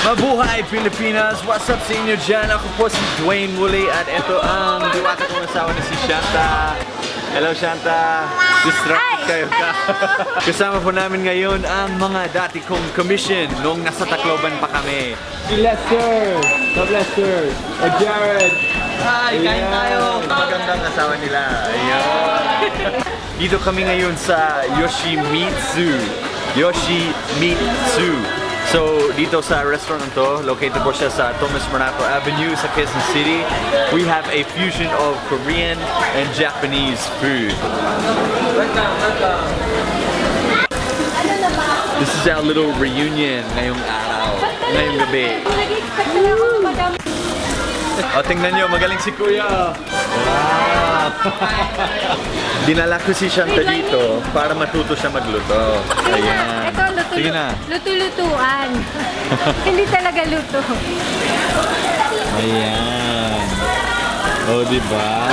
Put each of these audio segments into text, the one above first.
Mabuhay Pilipinas! What's up sa inyo dyan? Ako po si Dwayne muli at ito ang diwata kong asawa na si Shanta. Hello Shanta! Distracted kayo ka. Kasama po namin ngayon ang mga dati kong commission nung nasa Tacloban pa kami. Si Lester! God Lester! O Jared! Hi! Kain tayo! Magandang asawa nila. Ayun! Dito kami ngayon sa Yoshi-meat-su. Yoshi-meat-su. So, dito sa restaurant to, located po siya sa Thomas Monaco Avenue sa Quezon City. We have a fusion of Korean and Japanese food. This is our little reunion ngayong araw, ngayong gabi. O, tingnan nyo, magaling si Kuya. Wow! Dinala ko si Shanta dito para matuto siya magluto. Ayan. Ito, sige na. Luto-lutuan. Hindi talaga luto. Ayan. O, diba?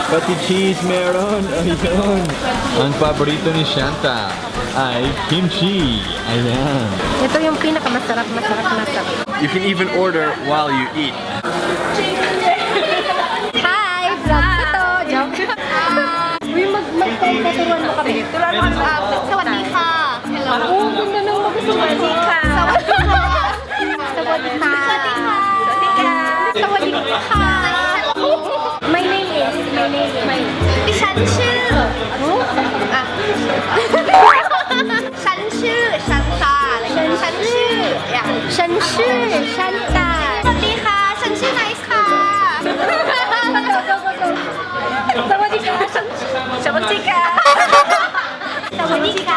Pati cheese meron. Ayun. Ang paborito ni Shanta ay kimchi. Ayan. Ito yung pinakamasarap. You can even order while you eat. Hi! Vlog ko to! Joke! Uy, magpapaturuan mo kami. Turuan mo kami. Sawadika! Hello! Oo, ganda nang mag-sawadika! Sawadika! Sawadika! Sawadika! My name is... Shanchu! Shanta! Shanchu! Shanta! Sawadika! Shanchu nice ka! Sawadika! Sawadika! Sawadika! Sawadika!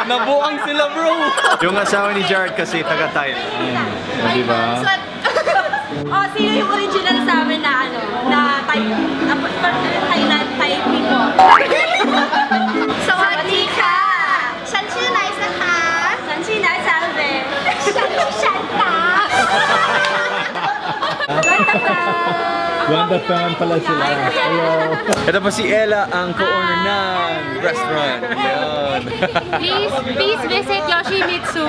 Nabuang sila, bro! Yung asawa ni Jared kasi taga-Thailand. Diba? Oh, sino yung original sa amin na ano, na type, Thailand type people? Sawadika! Shanchu nice na ka! Sanchi na salve. Shanta! Wanda fan pala sila. Hello. Ito po si Ella, ang co-owner ng restaurant. Yan. Please visit Yoshi-meat-su.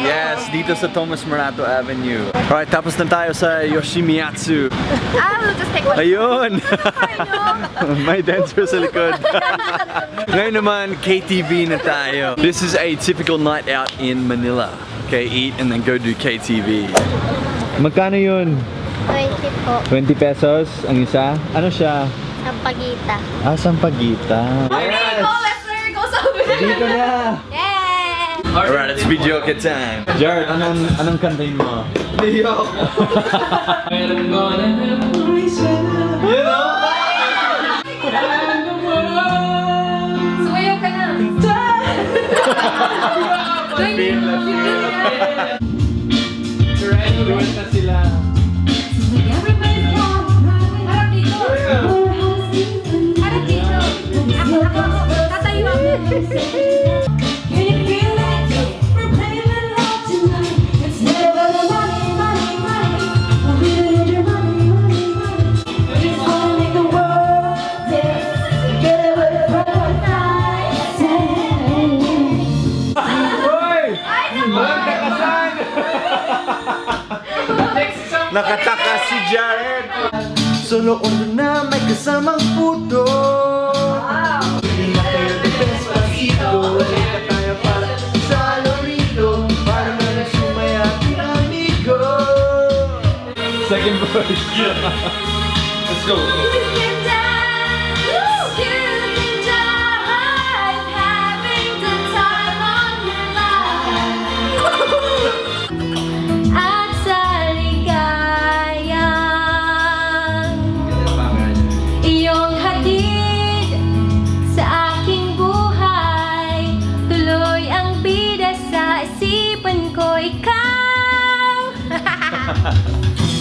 Yes, dito sa Thomas Monaco Avenue. Alright, tapos na tayo sa Yoshi-meat-su. We'll just take one. Ayun! May dancer sa likod. Ngayon naman, KTV na tayo. This is a typical night out in Manila. Okay, eat and then go do KTV. Magkano yun? 20 po. 20 pesos ang isa? Ano siya? Sampagita. Sampagita. Yes! Dito na! Yeah! Alright, it's video time. Jared, anong kantahin mo? Leo! I'm gonna have a reason. You know? Sumayaw ka na! Ruwan na sila. Harap dito! Harap dito! Ako! Tatayo ako! Nakatakas si Jared. Solo uno na may kasamang puto. Hindi na kayo the best pasito. Halika tayo para sa lorito. Para na sumaya ating amigo. Second verse. Let's go.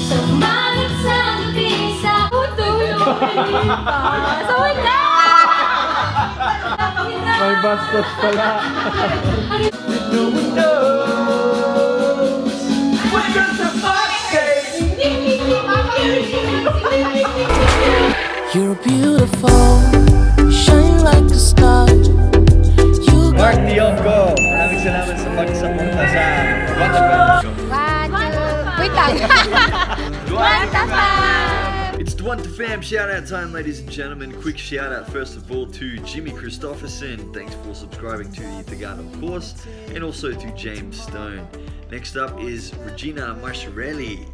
Sumangat sa ngiti sa utulong sa wala! May bastos pala. No one knows You're beautiful, you shine like a star. You Mark Dionco, maraming salamat sa pagsapunta sa What the Fam. Wait lang. What the Fam! It's What the Fam shout out time, ladies and gentlemen. Quick shout out first of all to Jimmy Christopherson. Thanks for subscribing to the Tagano course, and also to James Stone. Next up is Regina Marshirelli.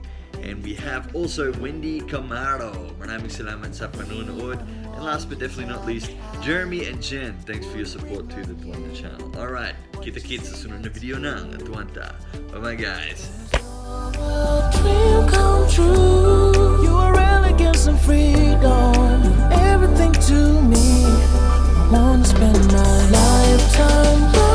And we have also Wendy Camaro. Maraming salamat sa panonood. And last but definitely not least, Jeremy and Jen. Thanks for your support to the Tuanta channel. Alright, kita-kits sa sunod na video ng Tuanta. Bye-bye guys. dream come true. You are elegance and freedom, everything to me. I wanna spend my lifetime.